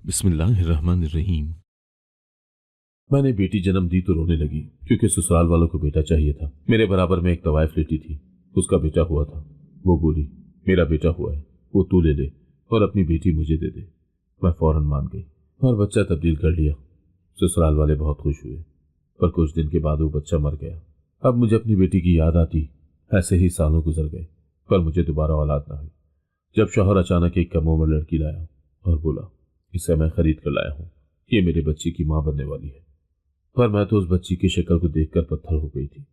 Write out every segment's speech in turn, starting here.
बिस्मिल्लाहिर्रहमानिर्रहीम। मैंने बेटी जन्म दी तो रोने लगी क्योंकि ससुराल वालों को बेटा चाहिए था। मेरे बराबर में एक तवाइफ लेटी थी, उसका बेटा हुआ था। वो बोली, मेरा बेटा हुआ है, वो तू ले ले और अपनी बेटी मुझे दे दे। मैं फौरन मान गई और बच्चा तब्दील कर लिया। ससुराल वाले बहुत खुश हुए, पर कुछ दिन के बाद वो बच्चा मर गया। अब मुझे अपनी बेटी की याद आती। ऐसे ही सालों गुजर गए, पर मुझे दोबारा औलाद ना हुई। जब शौहर अचानक एक कम उम्र लड़की लाया और बोला, इसे मैं खरीद कर लाया हूँ, ये मेरे बच्चे की माँ बनने वाली है। पर मैं तो उस बच्ची की शक्ल को देखकर पत्थर हो गई थी।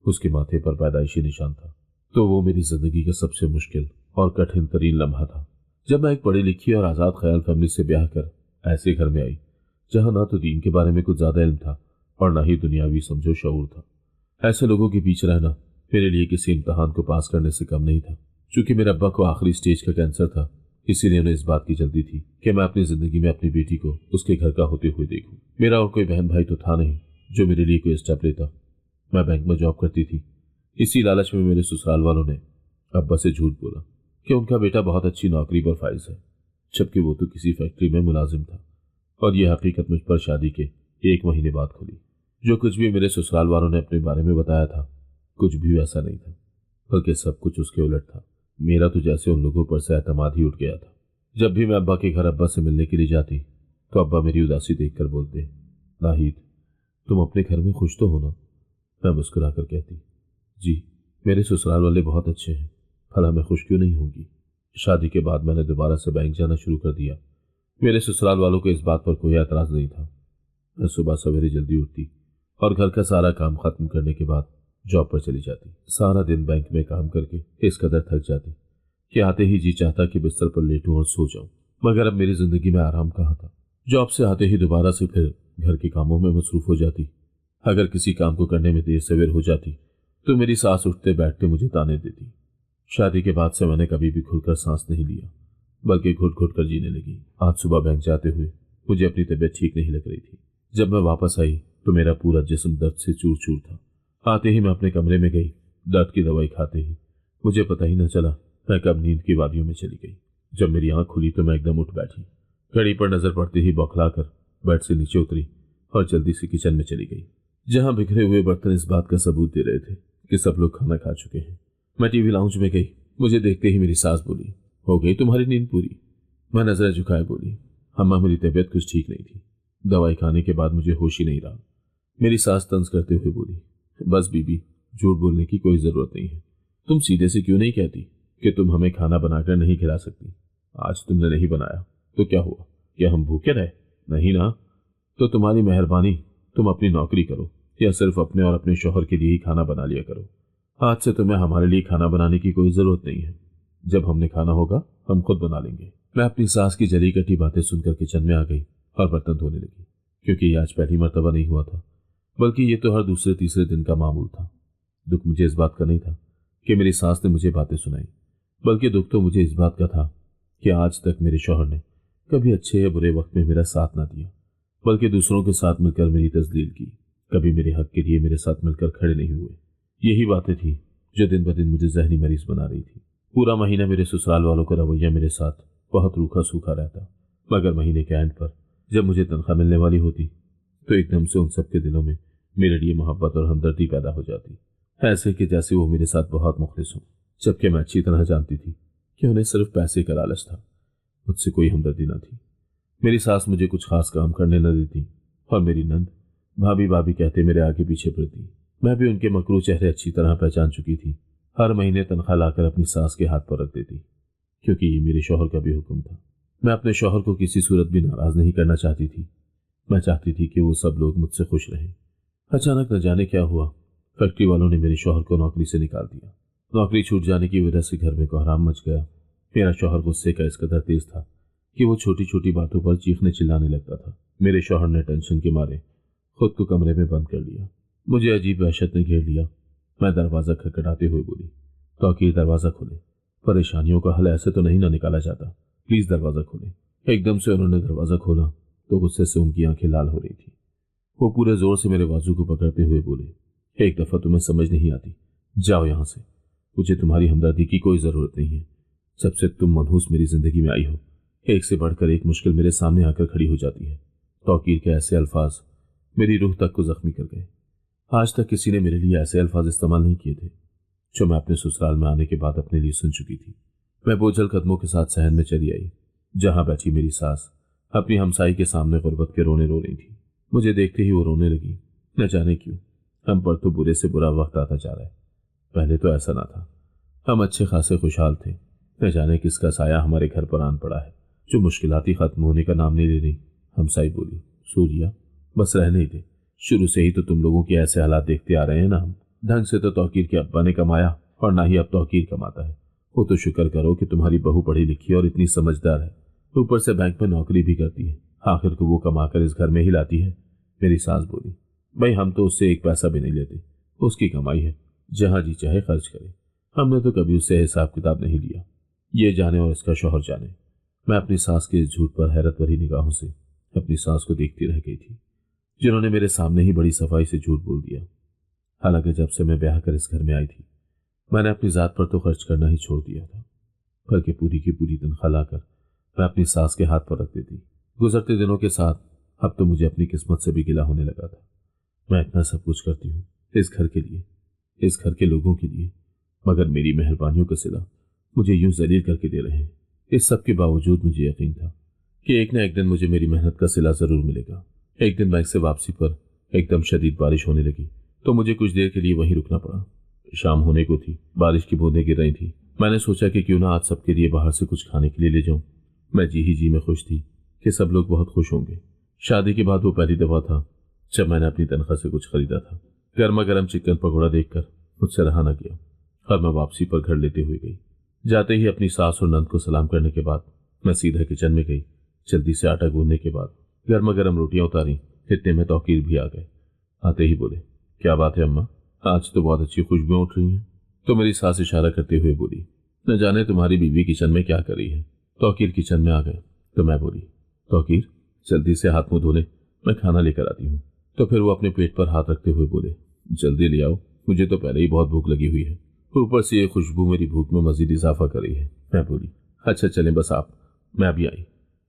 उसके माथे पर पैदाइशी निशान था। तो वो मेरी जिंदगी का सबसे मुश्किल और कठिन तरीन लम्हा था। जब मैं एक पढ़ी लिखी और आज़ाद ख्याल फैमिली से ब्याह कर ऐसे घर में आई जहां ना तो दीन के बारे में कुछ ज्यादा इल्म था और ना ही दुनियावी समझो शऊर था। ऐसे लोगों के बीच रहना मेरे लिए किसी इम्तहान को पास करने से कम नहीं था। चूंकि मेरे अब्बा को आखिरी स्टेज का कैंसर था, इसीलिए उन्हें इस बात की जल्दी थी कि मैं अपनी जिंदगी में अपनी बेटी को उसके घर का होते हुए देखूं। मेरा और कोई बहन भाई तो था नहीं जो मेरे लिए कोई स्टेप लेता। मैं बैंक में जॉब करती थी। इसी लालच में मेरे ससुराल वालों ने अब्बा से झूठ बोला कि उनका बेटा बहुत अच्छी नौकरी पर फाइज है, जबकि वो तो किसी फैक्ट्री में मुलाजिम था। और यह हकीकत मुझ पर शादी के 1 महीने बाद खुली। जो कुछ भी मेरे ससुराल वालों ने अपने बारे में बताया था, कुछ भी वैसा नहीं था, बल्कि सब कुछ उसके उलट था। मेरा तो जैसे उन लोगों पर से एतमाद ही उठ गया था। जब भी मैं अब्बा के घर अब्बा से मिलने के लिए जाती तो अब्बा मेरी उदासी देखकर बोलते, नाहिद, तुम अपने घर में खुश तो हो ना? मैं मुस्कुराकर कहती, जी, मेरे ससुराल वाले बहुत अच्छे हैं, भला मैं खुश क्यों नहीं होंगी। शादी के बाद मैंने दोबारा से बैंक जाना शुरू कर दिया। मेरे ससुराल वालों को इस बात पर कोई एतराज नहीं था। मैं सुबह सवेरे जल्दी उठती और घर का सारा काम खत्म करने के बाद जॉब पर चली जाती। सारा दिन बैंक में काम करके इस कदर थक जाती कि आते ही जी चाहता कि बिस्तर पर लेटूं और सो जाऊं। मगर अब मेरी जिंदगी में आराम कहाँ था। जॉब से आते ही दोबारा से फिर घर के कामों में मसरूफ हो जाती। अगर किसी काम को करने में देर सवेर हो जाती तो मेरी सास उठते बैठते मुझे ताने देती। शादी के बाद से मैंने कभी भी खुलकर सांस नहीं लिया, बल्कि घुट घुट कर जीने लगी। आज सुबह बैंक जाते हुए मुझे अपनी तबीयत ठीक नहीं लग रही थी। जब मैं वापस आई तो मेरा पूरा जिस्म दर्द से चूर चूर था। आते ही मैं अपने कमरे में गई। दर्द की दवाई खाते ही मुझे पता ही न चला मैं कब नींद की वादियों में चली गई। जब मेरी आंख खुली तो मैं एकदम उठ बैठी। घड़ी पर नजर पड़ते ही बौखलाकर बेड से नीचे उतरी और जल्दी से किचन में चली गई, जहां बिखरे हुए बर्तन इस बात का सबूत दे रहे थे कि सब लोग खाना खा चुके हैं। मैं टीवी लाउंज में गई। मुझे देखते ही मेरी सास बोली, हो गई तुम्हारी नींद पूरी? मैं नजर झुकाए बोली, अम्मा, मेरी तबीयत कुछ ठीक नहीं थी। दवाई खाने के बाद मुझे होश ही नहीं रहा। मेरी सास तंज करते हुए बोली, बस बीबी, झूठ बोलने की कोई जरूरत नहीं है। तुम सीधे से क्यों नहीं कहती कि तुम हमें खाना बनाकर नहीं खिला सकती? आज तुमने नहीं बनाया तो क्या हुआ? क्या हम भूखे रहे? नहीं ना। तो तुम्हारी मेहरबानी, तुम अपनी नौकरी करो या सिर्फ अपने और अपने शौहर के लिए ही खाना बना लिया करो। आज से तुम्हें हमारे लिए खाना बनाने की कोई जरूरत नहीं है। जब हमने खाना होगा हम खुद बना लेंगे। मैं अपनी सास की जली कटी बातें सुनकर किचन में आ गई और बर्तन धोने लगी, क्योंकि ये आज पहली मर्तबा नहीं हुआ था, बल्कि ये तो हर दूसरे तीसरे दिन का मामूल था। दुख मुझे इस बात का नहीं था कि मेरी सास ने मुझे बातें सुनाई, बल्कि दुख तो मुझे इस बात का था कि आज तक मेरे शौहर ने कभी अच्छे या बुरे वक्त में मेरा साथ ना दिया, बल्कि दूसरों के साथ मिलकर मेरी तजलील की। कभी मेरे हक के लिए मेरे साथ मिलकर खड़े नहीं हुए। यही बातें थी जो दिन ब दिन मुझे जहनी मरीज बना रही थी। पूरा महीना मेरे ससुराल वालों का रवैया मेरे साथ बहुत रूखा सूखा रहता, मगर महीने के एंड पर जब मुझे तनख्वाह मिलने वाली होती तो एकदम से उन सबके दिलों में मेरे लिए मोहब्बत और हमदर्दी पैदा हो जाती, ऐसे कि जैसे वो मेरे साथ बहुत मुखलिस हों। जबकि मैं अच्छी तरह जानती थी कि उन्हें सिर्फ पैसे का लालच था, मुझसे कोई हमदर्दी न थी। मेरी सास मुझे कुछ खास काम करने न देती और मेरी नंद भाभी भाभी कहते मेरे आगे पीछे फिरती। मैं भी उनके मकरू चेहरे अच्छी तरह पहचान चुकी थी। हर महीने तनख्वाह लाकर अपनी सास के हाथ पर रख देती, क्योंकि ये मेरे शौहर का भी हुक्म था। मैं अपने शौहर को किसी सूरत भी नाराज नहीं करना चाहती थी। मैं चाहती थी कि वो सब लोग मुझसे खुश रहें। अचानक न जाने क्या हुआ, फैक्ट्री वालों ने मेरे शौहर को नौकरी से निकाल दिया। नौकरी छूट जाने की वजह से घर में कोहराम मच गया। मेरा शौहर गुस्से का इस कदर तेज था कि वो छोटी छोटी बातों पर चीखने चिल्लाने लगता था। मेरे शौहर ने टेंशन के मारे खुद को कमरे में बंद कर लिया। मुझे अजीब वहशत ने घेर लिया। मैं दरवाजा खटखटाते हुए बोली, तो दरवाजा खोले, परेशानियों का हल ऐसे तो नहीं ना निकाला जाता, प्लीज दरवाजा खोले। एकदम से उन्होंने दरवाजा खोला तो गुस्से से उनकी आंखें लाल हो रही थी। वो पूरे जोर से मेरे बाजू को पकड़ते हुए बोले, एक दफा तुम्हें समझ नहीं आती, जाओ यहां से। मुझे तुम्हारी हमदर्दी की कोई जरूरत नहीं है। जब से तुम मनहूस मेरी जिंदगी में आई हो एक से बढ़कर एक मुश्किल मेरे सामने आकर खड़ी हो जाती है। तौकीर के ऐसे अल्फाज मेरी रूह तक को जख्मी कर गए। आज तक किसी ने मेरे लिए ऐसे अल्फाज इस्तेमाल नहीं किए थे जो मैं अपने ससुराल में आने के बाद अपने लिए सुन चुकी थी। मैं बोझल कदमों के साथ सहन में चली आई, जहां बैठी मेरी सास अपनी हमसाई के सामने गुर्बत के रोने रो रही थी। मुझे देखते ही वो रोने लगी। न जाने क्यों हम पर तो बुरे से बुरा वक्त आता जा रहा है। पहले तो ऐसा ना था, हम अच्छे खासे खुशहाल थे। न जाने किसका साया हमारे घर पर आन पड़ा है जो मुश्किलाती खत्म होने का नाम नहीं ले रही। हमसाई बोली, सूर्या बस रहने ही दे, शुरू से ही तो तुम लोगों के ऐसे हालात देखते आ रहे हैं ना। हम ढंग से तो तौकीर के अब्बा ने कमाया और ना ही अब तौकीर कमाता है। वो तो शुक्र करो कि तुम्हारी बहू पढ़ी लिखी और इतनी समझदार है, ऊपर से बैंक में नौकरी भी करती है। आखिर को वो कमाकर इस घर में ही लाती है। मेरी सास बोली, भाई हम तो उससे एक पैसा भी नहीं लेते, उसकी कमाई है, जहां जी चाहे खर्च करे। हमने तो कभी उससे हिसाब किताब नहीं लिया, ये जाने और इसका शौहर जाने। मैं अपनी सास के इस झूठ पर हैरत भरी निगाहों से अपनी सास को देखती रह गई थी, जिन्होंने मेरे सामने ही बड़ी सफाई से झूठ बोल दिया। हालांकि जब से मैं ब्याह कर इस घर में आई थी, मैंने अपनी जात पर तो खर्च करना ही छोड़ दिया था, बल्कि पूरी की पूरी तनख्वाह लाकर मैं अपनी सास के हाथ पर रख देती। गुजरते दिनों के साथ अब तो मुझे अपनी किस्मत से भी गिला होने लगा था। मैं इतना सब कुछ करती हूँ इस घर के लिए, इस घर के लोगों के लिए, मगर मेरी मेहरबानियों का सिला मुझे यूं जलील करके दे रहे हैं। इस सब के बावजूद मुझे यकीन था कि एक न एक दिन मुझे मेरी मेहनत का सिला जरूर मिलेगा। एक दिन बैंक से वापसी पर एकदम शदीद बारिश होने लगी तो मुझे कुछ देर के लिए वहीं रुकना पड़ा। शाम होने को थी, बारिश की बूंदें गिर रही थी। मैंने सोचा कि क्यों ना आज सबके लिए बाहर से कुछ खाने के लिए ले जाऊं। मैं जी ही जी में खुश थी कि सब लोग बहुत खुश होंगे। शादी के बाद वो पहली दफा था जब मैंने अपनी तनख्वाह से कुछ खरीदा था। गर्मा गर्म चिकन पकौड़ा देखकर मुझसे रहा न गया और मैं वापसी पर घर लेते हुए गई। जाते ही अपनी सास और नंद को सलाम करने के बाद मैं सीधा किचन में गई। जल्दी से आटा गूंदने के बाद गर्मा गर्म रोटियां उतारी। इतने में तौकीर भी आ गए। आते ही बोले, क्या बात है अम्मा, आज तो बहुत अच्छी खुशबुएं उठ रही हैं। तो मेरी सास इशारा करते हुए बोली, न जाने तुम्हारी बीवी किचन में क्या कर रही है। तौकीर किचन में आ गए तो मैं बोली, तौकीर जल्दी से हाथ मुंह धोले, मैं खाना लेकर आती हूँ। तो फिर वो अपने पेट पर हाथ रखते हुए बोले, जल्दी ले आओ, मुझे तो पहले ही बहुत भूख लगी हुई है, ऊपर से ये खुशबू मेरी भूख में मजीद इजाफा कर रही है। मैं बोली, अच्छा चलें बस आप, मैं अभी आई।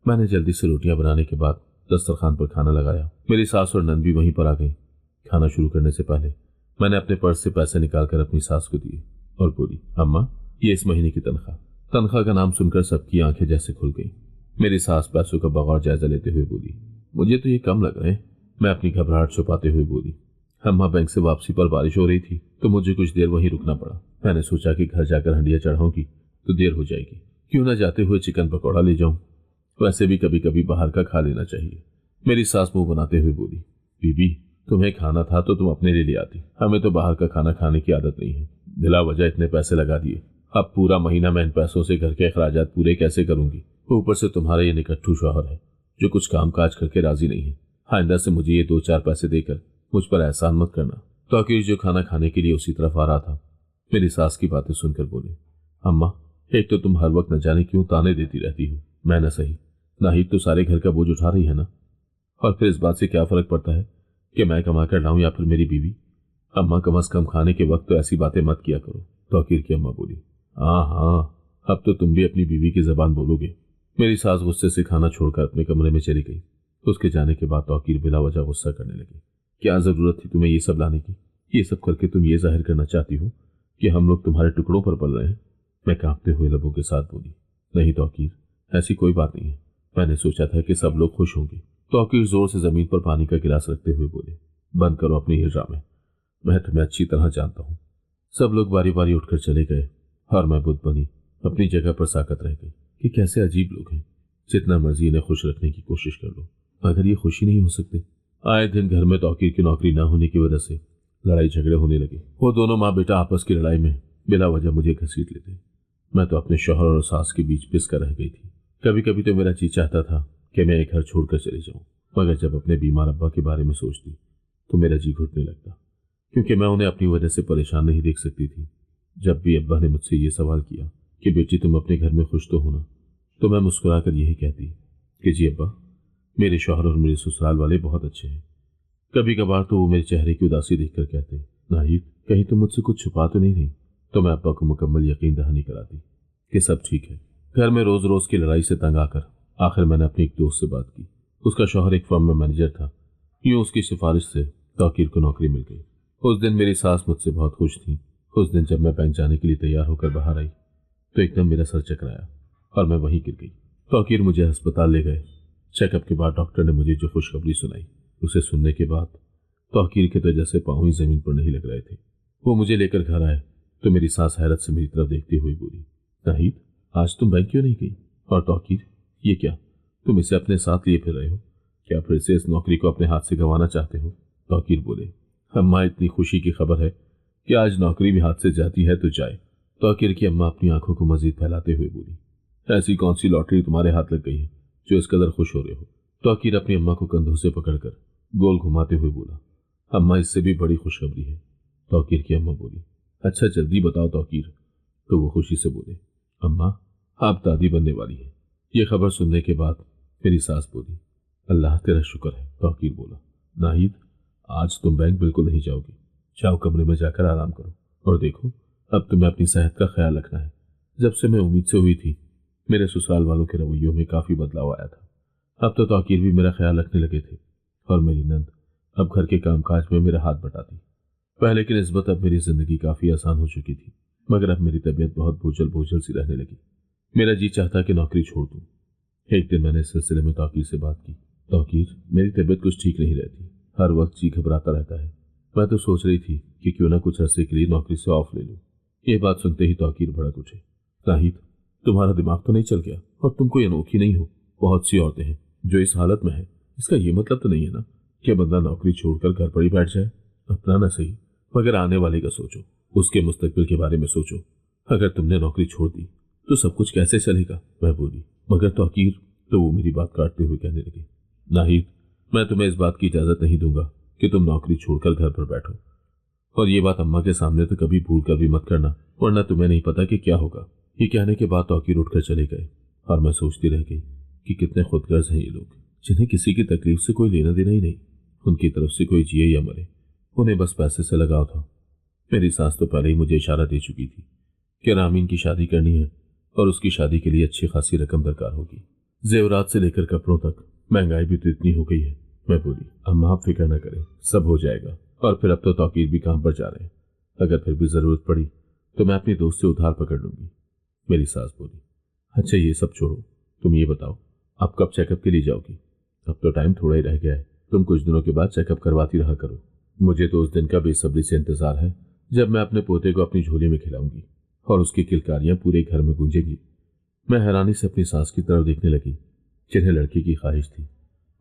मैंने जल्दी से रोटियां बनाने के बाद दस्तरखान पर खाना लगाया। मेरी सास और नंद भी वहीं पर आ गई। खाना शुरू करने से पहले मैंने अपने पर्स से पैसे निकालकर अपनी सास को दिए और बोली, अम्मा ये इस महीने की तनख्वाह। तनख्वाह का नाम सुनकर सबकी आंखें जैसे खुल गई। मेरी सास पैसों का बगौर जायजा लेते हुए बोली, मुझे तो ये कम लग रहे हैं। मैं अपनी घबराहट छुपाते हुए बोली, अम्मा बैंक से वापसी पर बारिश हो रही थी तो मुझे कुछ देर वहीं रुकना पड़ा। मैंने सोचा कि घर जाकर हंडिया चढ़ाऊंगी तो देर हो जाएगी, क्यों ना जाते हुए चिकन पकौड़ा ले जाऊं, वैसे भी कभी कभी बाहर का खा लेना चाहिए। मेरी सास मुंह बनाते हुए बोली, बीबी तुम्हें खाना था तो तुम अपने लिए ले आती, हमें तो बाहर का खाना खाने की आदत नहीं है। बिला वजह इतने पैसे लगा दिए, अब पूरा महीना मैं इन पैसों से घर के अखराजात पूरे कैसे करूंगी। ऊपर से तुम्हारा ये निकट्ठू शौहर है जो कुछ काम काज करके राजी नहीं है। आइंदा से मुझे ये 2-4 पैसे देकर मुझ पर एहसान मत करना। तौकीर जो खाना खाने के लिए उसी तरफ आ रहा था, मेरी सास की बातें सुनकर बोले, अम्मा एक तो तुम हर वक्त न जाने क्यों ताने देती रहती हो, मैं न सही नाहिद तो सारे घर का बोझ उठा रही है ना, और फिर इस बात से क्या फर्क पड़ता है कि मैं कमा कर लाऊं या फिर मेरी बीवी। अम्मा कम अज कम खाने के वक्त तो ऐसी बातें मत किया करो। तौकीर की अम्मा बोली, हाँ हाँ अब तो तुम भी अपनी बीवी की जबान बोलोगे। मेरी सास गुस्से से खाना छोड़कर अपने कमरे में चली गई। उसके जाने के बाद तौकीर बिला वजह गुस्सा करने लगी। क्या जरूरत थी तुम्हें ये सब लाने की? ये सब करके तुम ये जाहिर करना चाहती हो कि हम लोग तुम्हारे टुकड़ों पर पल रहे हैं? मैं कांपते हुए लबों के साथ बोली, नहीं तौकीर, ऐसी कोई बात नहीं है। मैंने सोचा था कि सब लोग खुश होंगे। तौकीर जोर से जमीन पर पानी का गिलास रखते हुए बोले, बंद करो अपनी ये ड्रामे, मैं तुम्हें अच्छी तरह जानता हूँ। सब लोग बारी बारी उठकर चले गए और मैं बुद्ध बनी अपनी जगह पर साकत रह गई कि कैसे अजीब लोग हैं। जितना मर्जी इन्हें खुश रखने की कोशिश कर लो मगर ये खुशी नहीं हो सकते। आए दिन घर में तौकीर की नौकरी न होने की वजह से लड़ाई झगड़े होने लगे। वो दोनों माँ बेटा आपस की लड़ाई में बिला वजह मुझे घसीट लेते। मैं तो अपने शौहर और सास के बीच पिस कर रह गई थी। कभी कभी तो मेरा जी चाहता था कि मैं एक घर छोड़कर चले जाऊं, मगर जब अपने बीमार अब्बा के बारे में सोचती तो मेरा जी घुटने लगता, क्योंकि मैं उन्हें अपनी वजह से परेशान नहीं देख सकती थी। जब भी अब्बा ने मुझसे ये सवाल किया कि बेटी तुम अपने घर में खुश तो हो ना, तो मैं मुस्कुराकर यही कहती कि जी अब्बा, मेरे शौहर और मेरे ससुराल वाले बहुत अच्छे हैं। कभी कभार तो वो मेरे चेहरे की उदासी देखकर कहते, नाहिद कहीं तुम मुझसे कुछ छुपा तो नहीं रही? तो मैं अब्बा को मुकम्मल यकीन दहानी कराती कि सब ठीक है। घर में रोज रोज की लड़ाई से तंग आकर आखिर मैंने अपने एक दोस्त से बात की। उसका शौहर एक फर्म में मैनेजर था। यूं उसकी सिफारिश से तौकीर को नौकरी मिल गई। उस दिन मेरी सास मुझसे बहुत खुश थी। उस दिन जब मैं बैंक जाने के लिए तैयार होकर बाहर आई तो एकदम मेरा सर चकराया और मैं वहीं गिर गई। तौकीर मुझे अस्पताल ले गए। चेकअप के बाद डॉक्टर ने मुझे जो खुशखबरी सुनाई, उसे सुनने के बाद तौकीर के तो जैसे पांव ही जमीन पर नहीं लग रहे थे। वो मुझे लेकर घर आए तो मेरी सास हैरत से मेरी तरफ देखते हुए बोली, नाहिद, आज तुम बैंक क्यों नहीं गई? और तौकीर, ये क्या, तुम इसे अपने साथ लिए फिर रहे हो? क्या फिर से इस नौकरी को अपने हाथ से गंवाना चाहते हो? तौकीर बोले, अम्मा, इतनी खुशी की खबर है कि आज नौकरी भी हाथ से जाती है तो जाए। तौकीर की अम्मा अपनी आंखों को मजीद फैलाते हुए बोली, ऐसी कौन सी लॉटरी तुम्हारे हाथ लग गई है जो इस कदर खुश हो रहे हो? तौकीर अपनी अम्मा को कंधों से पकड़कर गोल घुमाते हुए बोला, अम्मा, इससे भी बड़ी खुशखबरी है। तौकीर की अम्मा बोली, अच्छा जल्दी बताओ तौकीर। तो वो खुशी से बोले, अम्मा, आप दादी बनने वाली है। ये खबर सुनने के बाद मेरी सास बोली, अल्लाह तेरा शुक्र है। तौकीर बोला, नाहिद, आज तुम बैंक बिल्कुल नहीं जाओगी। जाओ कमरे में जाकर आराम करो और देखो, अब तुम्हें अपनी सेहत का ख्याल रखना है। जब से मैं उम्मीद से हुई थी, मेरे ससुराल वालों के रवैयों में काफी बदलाव आया था। अब तो तौकीर भी मेरा ख्याल रखने लगे थे और मेरी नंद अब घर के कामकाज में मेरा हाथ बटाती। पहले की निस्बत अब मेरी जिंदगी काफी आसान हो चुकी थी, मगर अब मेरी तबीयत बहुत बोझल बोझल सी रहने लगी। मेरा जी चाहता कि नौकरी छोड़ दूं। एक दिन मैंने इस सिलसिले में तौकीर से बात की। तौकीर, मेरी तबीयत कुछ ठीक नहीं रहती, हर वक्त जी घबराता रहता है। मैं तो सोच रही थी कि क्यों ना कुछ अरसे के लिए नौकरी से ऑफ ले लूं। ये बात सुनते ही तौकीर भड़क उठे, नाहिद, तुम्हारा दिमाग तो नहीं चल गया? और तुम कोई अनोखी नहीं हो, बहुत सी औरतें हैं जो इस हालत में है। इसका ये मतलब तो नहीं है ना कि बंदा नौकरी छोड़कर घर पर ही बैठ जाए? अपना ना सही, मगर आने वाले का सोचो, उसके मुस्तकबिल के बारे में सोचो। अगर तुमने नौकरी छोड़ दी तो सब कुछ कैसे चलेगा? मैं बोली, मगर तौकीर। तो वो मेरी बात काटते हुए कहने लगे, नाहिद, मैं तुम्हें इस बात की इजाजत नहीं दूंगा कि तुम नौकरी छोड़कर घर पर बैठो। और ये बात अम्मा के सामने तो कभी भूल कर भी मत करना, वरना तुम्हें नहीं पता कि क्या होगा। ये कहने के बाद तौकीर उठकर चले गए और मैं सोचती रह गई कि कितने खुदगर्ज हैं ये लोग, जिन्हें किसी की तकलीफ से कोई लेना देना ही नहीं। उनकी तरफ से कोई जिए या मरे, उन्हें बस पैसे से लगाव था। मेरी सास तो पहले ही मुझे इशारा दे चुकी थी कि रामीन की शादी करनी है और उसकी शादी के लिए अच्छी खासी रकम दरकार होगी। जेवरात से लेकर कपड़ों तक, महंगाई भी तो इतनी हो गई है। मैं बोली, अम्मा आप फिक्र न करें, सब हो जाएगा। और फिर अब तो तौकीर भी काम पर जा रहे हैं, अगर फिर भी जरूरत पड़ी तो मैं अपनी दोस्त से उधार पकड़ लूंगी। मेरी सास बोली, अच्छा ये सब छोड़ो, तुम ये बताओ आप कब चेकअप के लिए जाओगी? अब तो टाइम थोड़ा ही रह गया है, तुम कुछ दिनों के बाद चेकअप करवाती रहा करो। मुझे तो उस दिन का बेसब्री से इंतजार है जब मैं अपने पोते को अपनी झोली में खिलाऊंगी और उसकी किलकारियां पूरे घर में गूंजेंगी। मैं हैरानी से अपनी सास की तरफ देखने लगी, जिन्हें लड़की की ख्वाहिश थी,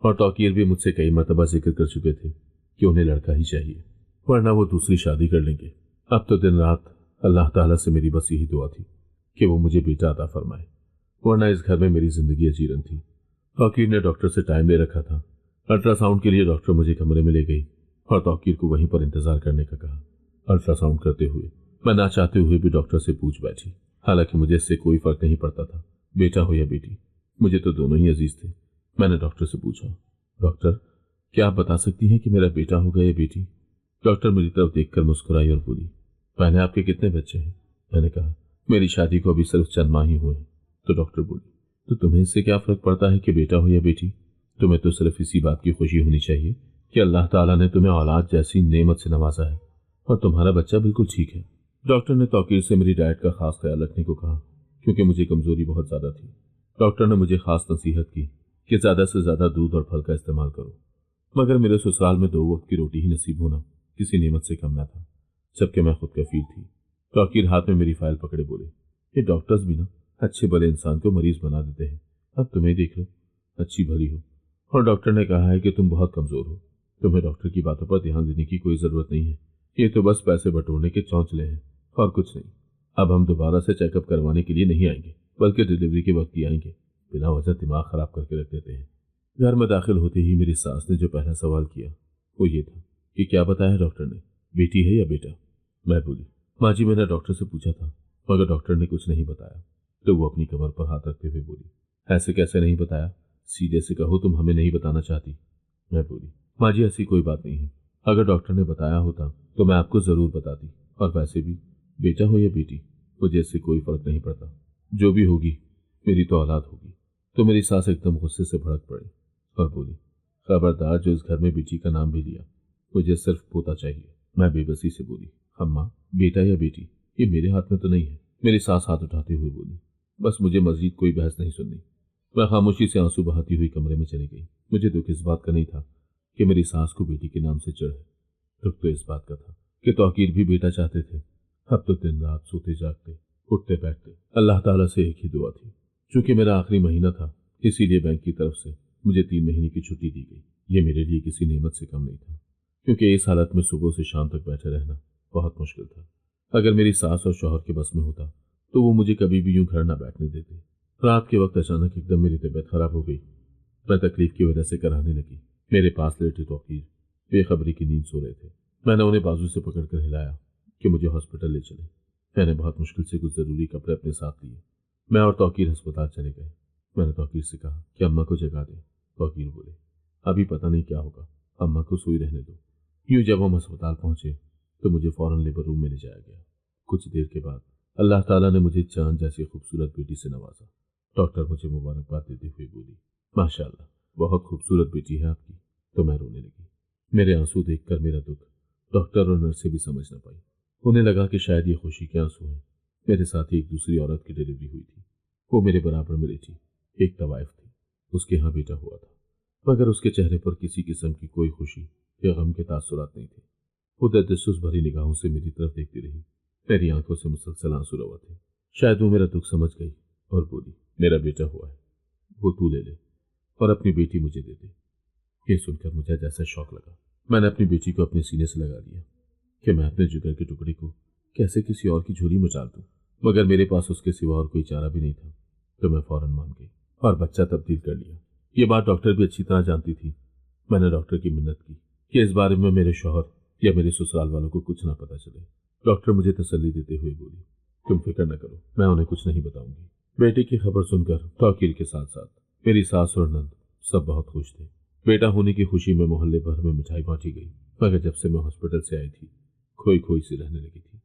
और तौकीर भी मुझसे कई मरतबा जिक्र कर चुके थे कि उन्हें लड़का ही चाहिए, वरना वो दूसरी शादी कर लेंगे। अब तो दिन रात अल्लाह ताला से मेरी बस यही दुआ थी कि वो मुझे बेटा अता फरमाए, वरना इस घर में मेरी जिंदगी अजीरन थी। तौकीर ने डॉक्टर से टाइम ले रखा था। अल्ट्रासाउंड के लिए डॉक्टर मुझे कमरे में ले गई और तौकीर को वहीं पर इंतजार करने का कहा। अल्ट्रासाउंड करते हुए मैं ना चाहते हुए भी डॉक्टर से पूछ बैठी, हालांकि मुझे इससे कोई फर्क नहीं पड़ता था, बेटा हो या बेटी, मुझे तो दोनों ही अजीज थे। मैंने डॉक्टर से पूछा, डॉक्टर, क्या आप बता सकती हैं कि मेरा बेटा होगा या बेटी? डॉक्टर मेरी तरफ देखकर मुस्कुराई और बोली, पहले आपके कितने बच्चे हैं? मैंने कहा, मेरी शादी को अभी सिर्फ चंद माह ही हुए हैं। तो डॉक्टर बोली, तो तुम्हें इससे क्या फर्क पड़ता है कि बेटा हो या बेटी? तुम्हें तो सिर्फ इसी बात की खुशी होनी चाहिए कि अल्लाह ताला ने तुम्हें औलाद जैसी नेमत से नवाजा है और तुम्हारा बच्चा बिल्कुल ठीक है। डॉक्टर ने तौकीर से मेरी डाइट का खास ख्याल रखने को कहा, क्योंकि मुझे कमजोरी बहुत ज्यादा थी। डॉक्टर ने मुझे खास नसीहत की कि ज्यादा से ज्यादा दूध और फल का इस्तेमाल करो, मगर मेरे ससुराल में 2 वक्त की रोटी ही नसीब होना किसी नेमत से कम न था, जबकि मैं खुद कफील थी। तौकीर हाथ में मेरी फाइल पकड़े बोले, ये डॉक्टर्स भी ना अच्छे भले इंसान को मरीज बना देते हैं, अब तुम्हें देख लो, अच्छी भली हो। और डॉक्टर ने कहा है कि तुम बहुत कमजोर हो, तुम्हें डॉक्टर की बातों पर ध्यान देने की कोई जरूरत नहीं है, ये तो बस पैसे बटोरने के चौंचले हैं और कुछ नहीं। अब हम दोबारा से चेकअप करवाने के लिए नहीं आएंगे, बल्कि डिलीवरी के वक्त ही आएंगे, बिना वजह दिमाग खराब करके रख देते हैं। घर में दाखिल होते ही मेरी सास ने जो पहला सवाल किया वो ये था कि क्या बताया डॉक्टर ने, बेटी है या बेटा? मैं बोली, माँ जी, मैंने डॉक्टर से पूछा था, मगर डॉक्टर ने कुछ नहीं बताया। तो वो अपनी कमर पर हाथ रखते हुए बोली, ऐसे कैसे नहीं बताया? सीधे से कहो तुम हमें नहीं बताना चाहती। मैं बोली, माँ जी, ऐसी कोई बात नहीं है, अगर डॉक्टर ने बताया होता तो मैं आपको जरूर बताती, और वैसे भी बेटा हो या बेटी, मुझे इससे कोई फर्क नहीं पड़ता, जो भी होगी मेरी तो औलाद होगी। तो मेरी सास एकदम गुस्से से भड़क पड़ी और बोली, खबरदार, जो इस घर में बेटी का नाम भी लिया, मुझे सिर्फ पोता चाहिए। मैं बेबसी से बोली, अम्मा, बेटा या बेटी ये मेरे हाथ में तो नहीं है। मेरी सास हाथ उठाते हुए बोली, बस मुझे मजीद कोई बहस नहीं सुननी। मैं खामोशी से आंसू बहाती हुई कमरे में चली गई। मुझे दुख इस बात का नहीं था कि मेरी सास को बेटी के नाम से चिढ़ है। दुख तो इस बात का था कि तौकीर भी बेटा चाहते थे। अब तो दिन रात सोते जागते, उठते बैठते अल्लाह ताला से एक ही दुआ थी। चूंकि मेरा आखिरी महीना था, इसीलिए बैंक की तरफ से मुझे 3 महीने की छुट्टी दी गई। ये मेरे लिए किसी नेमत से कम नहीं था, क्योंकि इस हालत में सुबह से शाम तक बैठे रहना बहुत मुश्किल था। अगर मेरी सास और शौहर के बस में होता तो वो मुझे कभी भी यूं घर ना बैठने देते। रात के वक्त अचानक एकदम मेरी तबीयत खराब हो गई। मैं तकलीफ की वजह से कराने लगी। मेरे पास लेटे तौकीर बेखबरी की नींद सो रहे थे। मैंने उन्हें बाजू से पकड़कर हिलाया कि मुझे हॉस्पिटल ले चले। मैंने बहुत मुश्किल से कुछ जरूरी कपड़े अपने साथ लिए। मैं और तौकीर अस्पताल चले गए। मैंने तौकीर से कहा कि अम्मा को जगा दे। तौकीर बोले, अभी पता नहीं क्या होगा, अम्मा को सोई रहने दो। यूं जब हम अस्पताल पहुंचे तो मुझे फौरन लेबर रूम में ले जाया गया। कुछ देर के बाद अल्लाह ताला ने मुझे चांद जैसी खूबसूरत बेटी से नवाजा। डॉक्टर मुझे मुबारकबाद देते हुए बोली, माशाअल्लाह, बहुत खूबसूरत बेटी है आपकी। तो मैं रोने लगी। मेरे आंसू देखकर मेरा दुख डॉक्टर और नर्स से भी समझ न पाई। उन्हें लगा कि शायद ये खुशी के आंसू हैं। मेरे साथ ही एक दूसरी औरत की डिलीवरी हुई थी। वो मेरे बराबर मिली थी, एक तवाइफ थी। उसके यहाँ बेटा हुआ था, मगर उसके चेहरे पर किसी किस्म की कोई खुशी या गम के तासुरात नहीं थे। वो तजस्सुस भरी निगाहों से मेरी तरफ देखती रही। मेरी आंखों से मुसलसल आंसू रवा थे। शायद वो मेरा दुख समझ गई और बोली, मेरा बेटा हुआ है, वो तू ले ले और अपनी बेटी मुझे दे दे। ये सुनकर मुझे जैसा शौक लगा। मैंने अपनी बेटी को अपने सीने से लगा लिया कि मैं अपने जिगर के टुकड़े को कैसे किसी और की झोली में डाल दूं, मगर मेरे पास उसके सिवा और कोई चारा भी नहीं था। तो मैं फौरन मान गई और बच्चा तब्दील कर लिया। ये बात डॉक्टर भी अच्छी तरह जानती थी। मैंने डॉक्टर की मिन्नत की कि इस बारे में मेरे शौहर या मेरे ससुराल वालों को कुछ ना पता चले। डॉक्टर मुझे तसल्ली देते हुए बोली, तुम फिक्र न करो, मैं उन्हें कुछ नहीं बताऊंगी। बेटे की खबर सुनकर तौकीर के साथ साथ मेरी सास और नंद सब बहुत खुश थे। बेटा होने की खुशी में मोहल्ले भर में मिठाई बांटी गई। मगर जब से मैं हॉस्पिटल से आई थी, खोई खोई सी रहने लगी थी।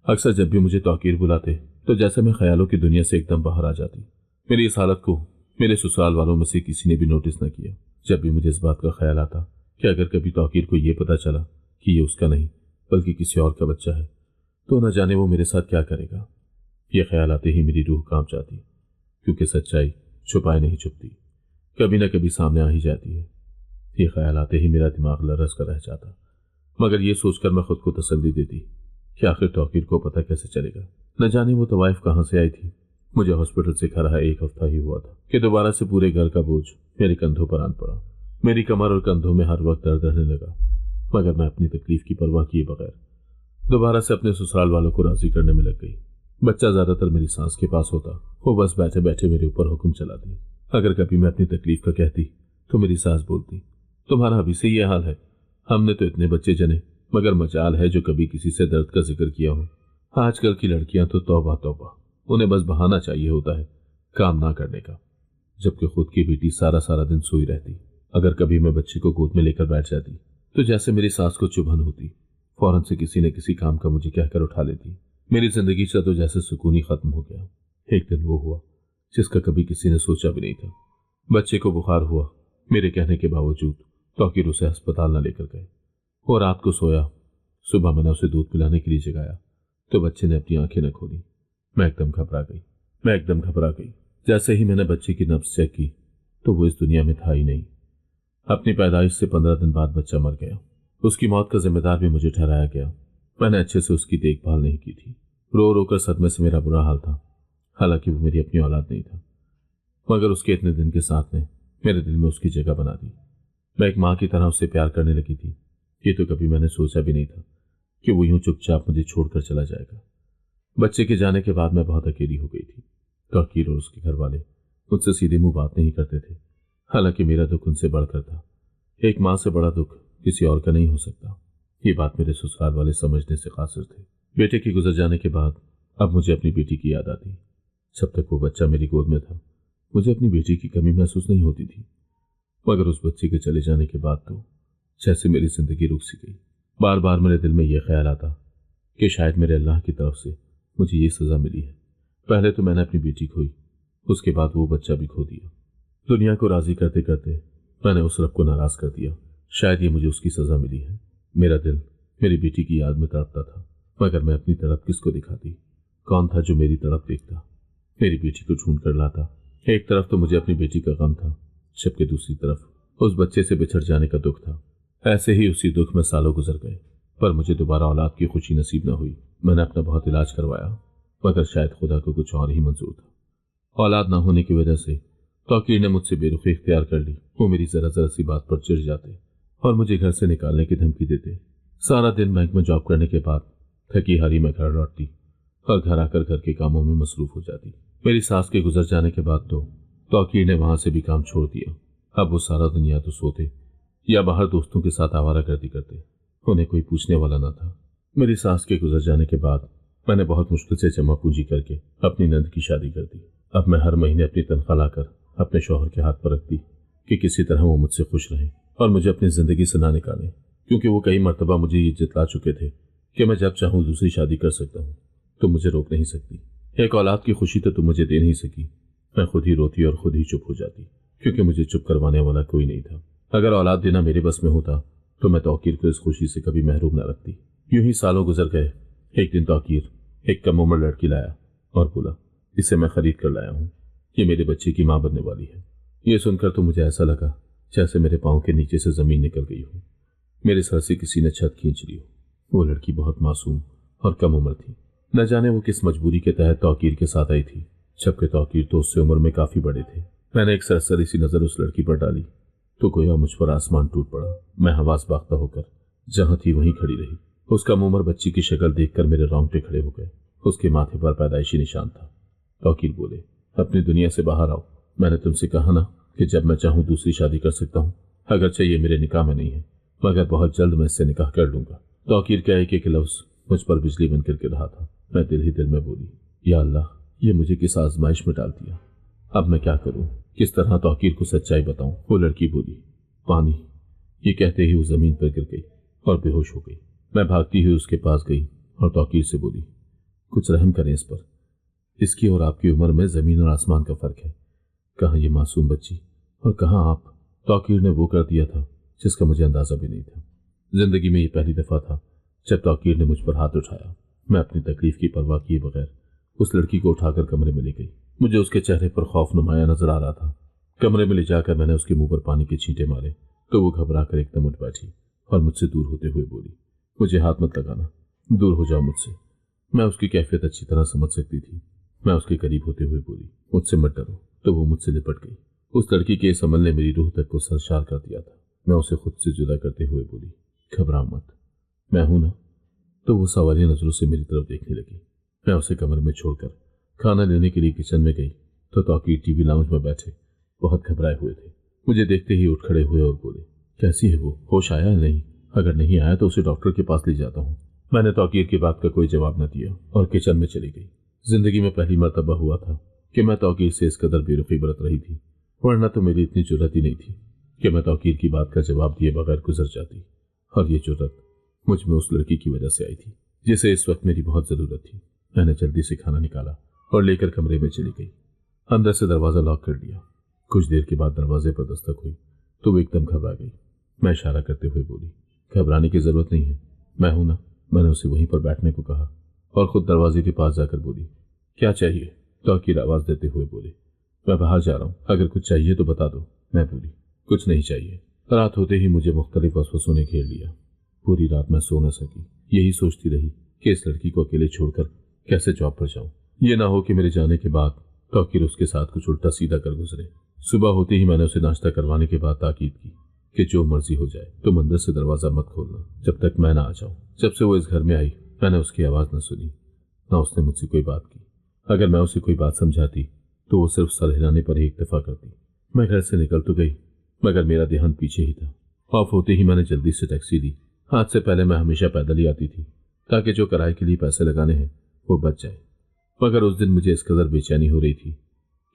अक्सर जब भी मुझे तौकीर बुलाते तो जैसे मैं ख्यालों की दुनिया से एकदम बाहर आ जाती। मेरी इस हालत को मेरे ससुराल वालों में से किसी ने भी नोटिस न किया। जब भी मुझे इस बात का ख्याल आता कि अगर कभी तौकीर को यह पता चला कि ये उसका नहीं बल्कि किसी और का बच्चा है, तो न जाने वो मेरे साथ क्या करेगा। यह ख्याल आते ही मेरी रूह कांप जाती, क्योंकि सच्चाई छुपाए नहीं छुपती, कभी न कभी सामने आ ही जाती है। ये ख्याल आते ही मेरा दिमाग लरस कर रह जाता, मगर यह सोचकर मैं खुद को तसल्ली देती कि आखिर तौकीर को पता कैसे चलेगा। न जाने वो तवाइफ कहाँ से आई थी। मुझे हॉस्पिटल से घर आए 1 हफ्ता ही हुआ था कि दोबारा से पूरे घर का बोझ मेरे कंधों पर आन पड़ा। मेरी कमर और कंधों में हर वक्त दर्द रहने लगा, मगर मैं अपनी तकलीफ की परवाह किए बगैर दोबारा से अपने ससुराल वालों को राजी करने में लग गई। बच्चा ज्यादातर मेरी सास के पास होता, वो बस बैठे बैठे मेरे ऊपर हुक्म चलाती। अगर कभी मैं अपनी तकलीफ का कहती तो मेरी सास बोलती, तुम्हारा अभी से ये हाल है, हमने तो इतने बच्चे जने, मगर मजाल है जो कभी किसी से दर्द का जिक्र किया हो। आजकल की लड़कियां तो तौबा तौबा, उन्हें बस बहाना चाहिए होता है काम ना करने का, जबकि खुद की बेटी सारा सारा दिन सोई रहती। अगर कभी मैं बच्चे को गोद में लेकर बैठ जाती तो जैसे मेरी सास को चुभन होती, फौरन से किसी न किसी काम का मुझे कहकर उठा लेती। मेरी जिंदगी से तो जैसे सुकून ही खत्म हो गया। एक दिन वो हुआ जिसका कभी किसी ने सोचा भी नहीं था। बच्चे को बुखार हुआ। मेरे कहने के बावजूद तौकीर उसे अस्पताल न लेकर गए। वो रात को सोया। सुबह मैंने उसे दूध पिलाने के लिए जगाया तो बच्चे ने अपनी आंखें न खोली। मैं एकदम घबरा गई। जैसे ही मैंने बच्चे की नब्ज चेक की तो वो इस दुनिया में था ही नहीं। अपनी पैदाइश से 15 दिन बाद बच्चा मर गया। उसकी मौत का जिम्मेदार भी मुझे ठहराया गया। मैंने अच्छे से उसकी देखभाल नहीं की थी। रो रो कर सदमे से मेरा बुरा हाल था। हालांकि वो मेरी अपनी औलाद नहीं था, मगर उसके इतने दिन के साथ ने मेरे दिल में उसकी जगह बना दी। मैं एक माँ की तरह उससे प्यार करने लगी थी। ये तो कभी मैंने सोचा भी नहीं था कि वो यूं चुपचाप मुझे छोड़कर चला जाएगा। बच्चे के जाने के बाद मैं बहुत अकेली हो गई थी। तौकीर और उसके घर वाले मुझसे सीधे मुंह बात नहीं करते थे। हालांकि मेरा दुख उनसे बढ़कर था। एक माँ से बड़ा दुख किसी और का नहीं हो सकता। ये बात मेरे ससुराल वाले समझने से कासिर थे। बेटे के गुजर जाने के बाद अब मुझे अपनी बेटी की याद आती। जब तक वो बच्चा मेरी गोद में था मुझे अपनी बेटी की कमी महसूस नहीं होती थी, मगर उस बच्चे के चले जाने के बाद तो जैसे मेरी जिंदगी रुक सी गई। बार बार मेरे दिल में यह ख्याल आता कि शायद मेरे अल्लाह की तरफ से मुझे ये सजा मिली है। पहले तो मैंने अपनी बेटी खोई, उसके बाद वो बच्चा भी खो दिया। दुनिया को राजी करते करते मैंने उस रब को नाराज कर दिया। शायद ये मुझे उसकी सजा मिली है। मेरा दिल मेरी बेटी की याद में तड़पता था, मगर मैं अपनी तड़प किसको दिखाती? कौन था जो मेरी तड़प देखता, मेरी बेटी को ढूंढ कर लाता? एक तरफ तो मुझे अपनी बेटी का गम था, जबकि दूसरी तरफ उस बच्चे से बिछड़ जाने का दुख था। ऐसे ही उसी दुख में सालों गुजर गए, पर मुझे दोबारा औलाद की खुशी नसीब न हुई। मैंने अपना बहुत इलाज करवाया, मगर शायद खुदा को कुछ और ही मंजूर था। औलाद न होने की वजह से तौकीर ने मुझसे बेरुखी इख्तियार कर ली। वो मेरी जरा जरा सी बात पर चिढ़ जाते और मुझे घर से निकालने की धमकी देते। सारा दिन बैंक में जॉब करने के बाद थकी हारी मैं घर लौटती और घर आकर घर के कामों में मसरूफ हो जाती। मेरी सास के गुजर जाने के बाद तो तौकीर ने वहां से भी काम छोड़ दिया। अब वो सारा दिन या तो सोते या बाहर दोस्तों के साथ आवारागर्दी करते। उन्हें कोई पूछने वाला न था। मेरी सास के गुजर जाने के बाद मैंने बहुत मुश्किल से जमा पूंजी करके अपनी नंद की शादी कर दी। अब मैं हर महीने अपनी तनख्वाह लाकर अपने शौहर के हाथ पर रखती कि किसी तरह वो मुझसे खुश रहे और मुझे अपनी जिंदगी से ना निकाले, क्योंकि वो कई मरतबा मुझे ये जितला चुके थे कि मैं जब चाहूं दूसरी शादी कर सकता हूं, तो मुझे रोक नहीं सकती। एक औलाद की खुशी तो तुम मुझे दे नहीं सकी। मैं खुद ही रोती और खुद ही चुप हो जाती, क्योंकि मुझे चुप करवाने वाला कोई नहीं था। अगर औलाद देना मेरे बस में होता तो मैं तौकीर को इस खुशी से कभी महरूम न रखती। यूं ही सालों गुजर गए। एक दिन तौकीर एक कम उम्र लड़की लाया और बोला, इसे मैं खरीद कर लाया हूं, ये मेरे बच्चे की मां बनने वाली है। ये सुनकर तो मुझे ऐसा लगा जैसे मेरे पांव के नीचे से जमीन निकल गई हो, मेरे सर से किसी ने छत खींच ली हो। वो लड़की बहुत मासूम और कम उम्र थी। न जाने वो किस मजबूरी के तहत तौकीर के साथ आई थी, जबकि तौकीर तो उससे उम्र में काफी बड़े थे। मैंने एक सरसरी सी नजर उस लड़की पर डाली तो गोया मुझ पर आसमान टूट पड़ा। मैं हवास बाख्ता होकर जहां थी वहीं खड़ी रही। उस कम उम्र बच्ची की शक्ल देखकर मेरे रोंगटे खड़े हो गए। उसके माथे पर पैदाइशी निशान था। तौकीर बोले, अपनी दुनिया से बाहर आओ। मैंने तुमसे कहा ना कि जब मैं चाहूं दूसरी शादी कर सकता हूं। अगरचे ये मेरे निकाह में नहीं है, मगर बहुत जल्द मैं इससे निकाह कर लूंगा। तौकीर का एक एक लफ्ज मुझ पर बिजली बनकर गिर रहा था। मैं दिल ही दिल में बोली, या अल्लाह, ये मुझे किस आजमाइश में डाल दिया। अब मैं क्या करूं, किस तरह तौकीर को सच्चाई बताऊं? वो लड़की बोली, पानी। ये कहते ही वो जमीन पर गिर गई और बेहोश हो गई। मैं भागती हुई उसके पास गई और तौकीर से बोली, कुछ रहम करें इस पर। इसकी और आपकी उम्र में जमीन और आसमान का फर्क है। कहाँ ये मासूम बच्ची और कहाँ आप? तौकीर ने वो कर दिया था जिसका मुझे अंदाजा भी नहीं था। जिंदगी में ये पहली दफा था जब तौकीर ने मुझ पर हाथ उठाया। मैं अपनी तकलीफ की परवाह किए बगैर उस लड़की को उठाकर कमरे में ले गई। मुझे उसके चेहरे पर खौफ नुमाया नजर आ रहा था। कमरे में ले जाकर मैंने उसके मुंह पर पानी के छींटे मारे तो वो घबरा कर एकदम उठ बैठी और मुझसे दूर होते हुए बोली, मुझे हाथ मत लगाना, दूर हो जाओ मुझसे। मैं उसकी कैफियत अच्छी तरह समझ सकती थी। मैं उसके करीब होते हुए बोली, मुझसे मत डरो। तो वो मुझसे लिपट गई। उस लड़की के इस अमल ने मेरी रूह तक को सरशार कर दिया था। मैं उसे खुद से जुदा करते हुए बोली, घबराओ मत, मैं हूं ना। तो वो सवालिया नजरों से मेरी तरफ देखने लगी। मैं उसे कमरे में छोड़कर खाना लेने के लिए किचन में गई तो तौकीर टीवी लाउंज में बैठे बहुत घबराए हुए थे। मुझे देखते ही उठ खड़े हुए और बोले, कैसी है वो, होश आया नहीं? अगर नहीं आया तो उसे डॉक्टर के पास ले जाता हूँ। मैंने तौकीर की बात का कोई जवाब न दिया और किचन में चली गई। जिंदगी में पहली मर्तबा हुआ था कि मैं तौकीर से इस कदर बेरुखी बरत रही थी, वरना तो मेरी इतनी जुर्रत ही नहीं थी कि मैं तौकीर की बात का जवाब दिए बगैर गुजर जाती। और ये जुर्रत मुझ में उस लड़की की वजह से आई थी जिसे इस वक्त मेरी बहुत जरूरत थी। मैंने जल्दी से खाना निकाला और लेकर कमरे में चली गई। अंदर से दरवाजा लॉक कर लिया। कुछ देर के बाद दरवाजे पर दस्तक हुई तो वो एकदम घबरा गई। मैं इशारा करते हुए बोली, घबराने की जरूरत नहीं है, मैं हूं ना। मैंने उसे वहीं पर बैठने को कहा और खुद दरवाजे के पास जाकर बोली, क्या चाहिए? तौकीर आवाज देते हुए बोले, मैं बाहर जा रहा हूँ, अगर कुछ चाहिए तो बता दो। मैं बोली, कुछ नहीं चाहिए। रात होते ही मुझे मुख्तलिफ वसवसों ने घेर लिया। पूरी रात मैं सो न सकी। यही सोचती रही कि इस लड़की को अकेले छोड़कर कैसे जॉब पर जाऊं। ये ना हो कि मेरे जाने के बाद तौकीर उसके साथ कुछ उल्टा सीधा कर गुजरे। सुबह होते ही मैंने उसे नाश्ता करवाने के बाद ताकीद की कि जो मर्जी हो जाए तुम अंदर से दरवाजा मत खोलना जब तक मैं ना आ जाऊं। जब से वो इस घर में आई मैंने उसकी आवाज न सुनी, न उसने मुझसे कोई बात की। अगर मैं उसे कोई बात समझाती तो वो सिर्फ सर हिलाने पर ही इक्तफा करती। मैं घर से निकल तो गई मगर मेरा ध्यान पीछे ही था। ऑफ होते ही मैंने जल्दी से टैक्सी ली। आज से पहले मैं हमेशा पैदल ही आती थी ताकि जो किराए के लिए पैसे लगाने हैं वो बच जाए, मगर उस दिन मुझे इस कदर बेचैनी हो रही थी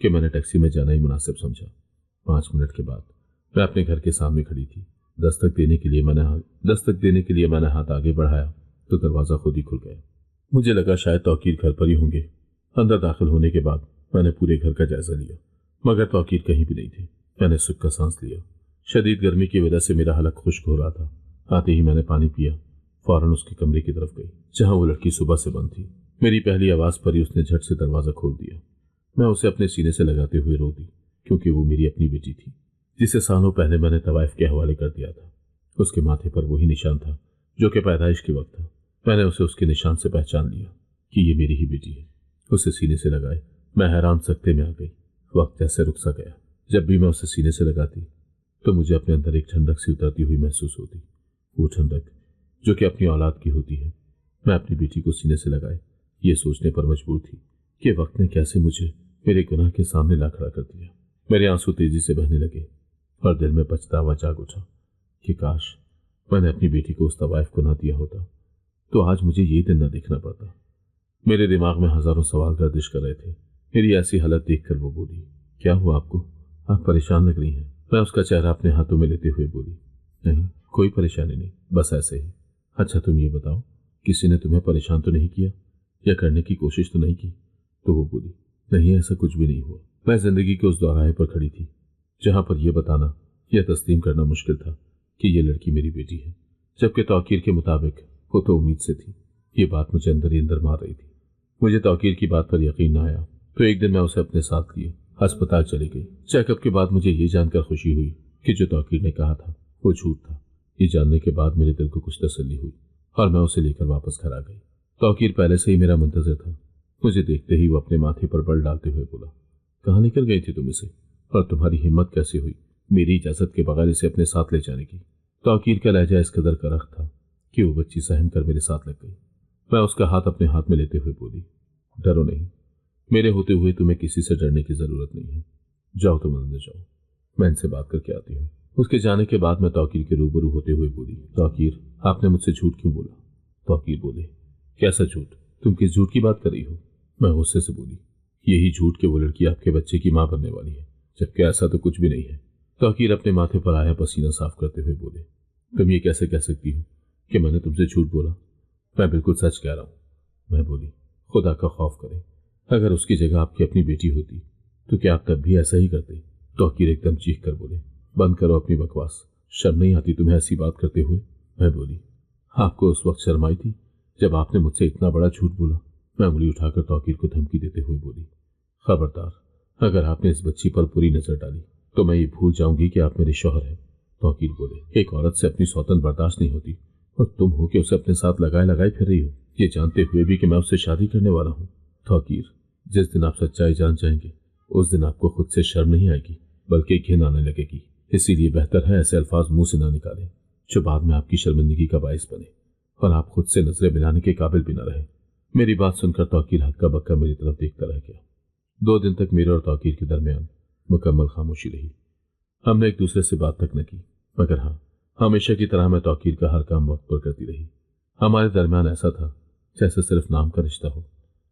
कि मैंने टैक्सी में जाना ही मुनासिब समझा। 5 मिनट के बाद मैं अपने घर के सामने खड़ी थी। दस्तक देने के लिए मैंने हाथ आगे बढ़ाया तो दरवाजा खुद ही खुल गया। मुझे लगा शायद तौकीर घर पर ही होंगे। अंदर दाखिल होने के बाद मैंने पूरे घर का जायजा लिया मगर तौकीर कहीं भी नहीं थी। मैंने सुख का सांस लिया। शदीद गर्मी की वजह से मेरा हलक खुश्क हो रहा था। आते ही मैंने पानी पिया, फौरन उसके कमरे की तरफ गई जहां वो लड़की सुबह से बंद थी। मेरी पहली आवाज पर ही उसने झट से दरवाजा खोल दिया। मैं उसे अपने सीने से लगाते हुए रो दी, क्योंकि वो मेरी अपनी बेटी थी, जिसे सालों पहले मैंने तवाइफ के हवाले कर दिया था। उसके माथे पर वही निशान था जो कि पैदाइश के वक्त था। मैंने उसे उसके निशान से पहचान लिया कि ये मेरी ही बेटी है। उसे सीने से लगाए मैं हैरान सकते में आ गई। वक्त जैसे रुक सा गया। जब भी मैं उसे सीने से लगाती तो मुझे अपने अंदर एक ठंडक सी उतरती हुई महसूस होती। वो ठंडक जो कि अपनी औलाद की होती है। मैं अपनी बेटी को सीने से लगाए ये सोचने पर मजबूर थी कि वक्त ने कैसे मुझे मेरे गुनाह के सामने ला खड़ा कर दिया। मेरे आंसू तेजी से बहने लगे और दिल में पछतावा जाग उठा कि काश मैंने अपनी बेटी को उस तवाइफ को ना दिया होता तो आज मुझे ये दिन न देखना पड़ता। मेरे दिमाग में हजारों सवाल गर्दिश कर रहे थे। मेरी ऐसी हालत देखकर वो बोली, क्या हुआ आपको? आप परेशान लग रही हैं। मैं उसका चेहरा अपने हाथों में लेते हुए बोली, नहीं कोई परेशानी नहीं, बस ऐसे ही। अच्छा तुम ये बताओ, किसी ने तुम्हें परेशान तो नहीं किया या करने की कोशिश तो नहीं की? तो वो बोली, नहीं ऐसा कुछ भी नहीं हुआ। मैं जिंदगी के उस दोराहे पर खड़ी थी जहां पर यह बताना या तस्लीम करना मुश्किल था कि यह लड़की मेरी बेटी है, जबकि तौकीर के मुताबिक वो तो उम्मीद से थी। ये बात मुझे अंदर ही अंदर मार रही थी। मुझे तौकीर की बात पर यकीन न आया तो एक दिन मैं उसे अपने साथ लिए अस्पताल चली गई। चेकअप के बाद मुझे ये जानकर खुशी हुई कि जो तौकीर ने कहा था वो झूठ था। ये जानने के बाद मेरे दिल को कुछ तसल्ली हुई और मैं उसे लेकर वापस घर आ गई। तौकीर पहले से ही मेरा मुंतजर था। मुझे देखते ही वो अपने माथे पर बल डालते हुए बोला, कहाँ लेकर गई थी तुम इसे, और तुम्हारी हिम्मत कैसे हुई मेरी इजाजत के बगैर इसे अपने साथ ले जाने की? तौकीर का लहजा इस कदर करख था कि वो बच्ची सहम कर मेरे साथ लग गई। मैं उसका हाथ अपने हाथ में लेते हुए बोली, डरो नहीं, मेरे होते हुए तुम्हें किसी से डरने की जरूरत नहीं है। जाओ तुम अंदर जाओ, मैं इनसे बात करके आती हूँ। उसके जाने के बाद मैं तौकीर के रूबरू होते हुए बोली, तौकीर आपने मुझसे झूठ क्यों बोला? तौकीर बोले, कैसा झूठ? तुम किस झूठ की बात कर रही हो? मैं गुस्से से बोली, यही झूठ कि वो लड़की आपके बच्चे की मां बनने वाली है, जबकि ऐसा तो कुछ भी नहीं है। तौकीर अपने माथे पर आया पसीना साफ करते हुए बोले, तुम ये कैसे कह सकती हो कि मैंने तुमसे झूठ बोला? मैं बिल्कुल सच कह रहा हूं। मैं बोली, खुदा का खौफ करें, अगर उसकी जगह आपकी अपनी बेटी होती तो क्या आप तब भी ऐसा ही करते? तौकीर एकदम चीख कर बोले, बंद करो अपनी बकवास, शर्म नहीं आती तुम्हें ऐसी बात करते हुए? मैं बोली, आपको उस वक्त शर्म आई थी जब आपने मुझसे इतना बड़ा झूठ बोला? मैं उंगली उठाकर तौकीर को धमकी देते हुए बोली, खबरदार, अगर आपने इस बच्ची पर बुरी नजर डाली तो मैं ये भूल जाऊंगी कि आप मेरे शौहर हैं। तौकीर बोले, एक औरत से अपनी सौतन बर्दाश्त नहीं होती और तुम हो कि उसे अपने साथ लगाए लगाए फिर रही हो, ये जानते हुए भी कि मैं उससे शादी करने वाला हूँ। तौकीर, जिस दिन आप सच्चाई जान जाएंगे उस दिन आपको खुद से शर्म नहीं आएगी बल्कि घिन आने लगेगी। इसीलिए बेहतर है ऐसे अल्फाज मुंह से ना निकालें जो बाद में आपकी शर्मिंदगी का बायस बने और आप खुद से नजरें मिलाने के काबिल भी न रहे। मेरी बात सुनकर तौकीर हक्का बक्का मेरी तरफ देखता रह गया। 2 दिन तक मेरे और तौकीर के दरमियान मुकम्मल खामोशी रही। हमने एक दूसरे से बात तक न की, मगर हाँ, हमेशा की तरह मैं तौकीर का हर काम वक्त पर करती रही। हमारे दरमियान ऐसा था जैसे सिर्फ नाम का रिश्ता हो।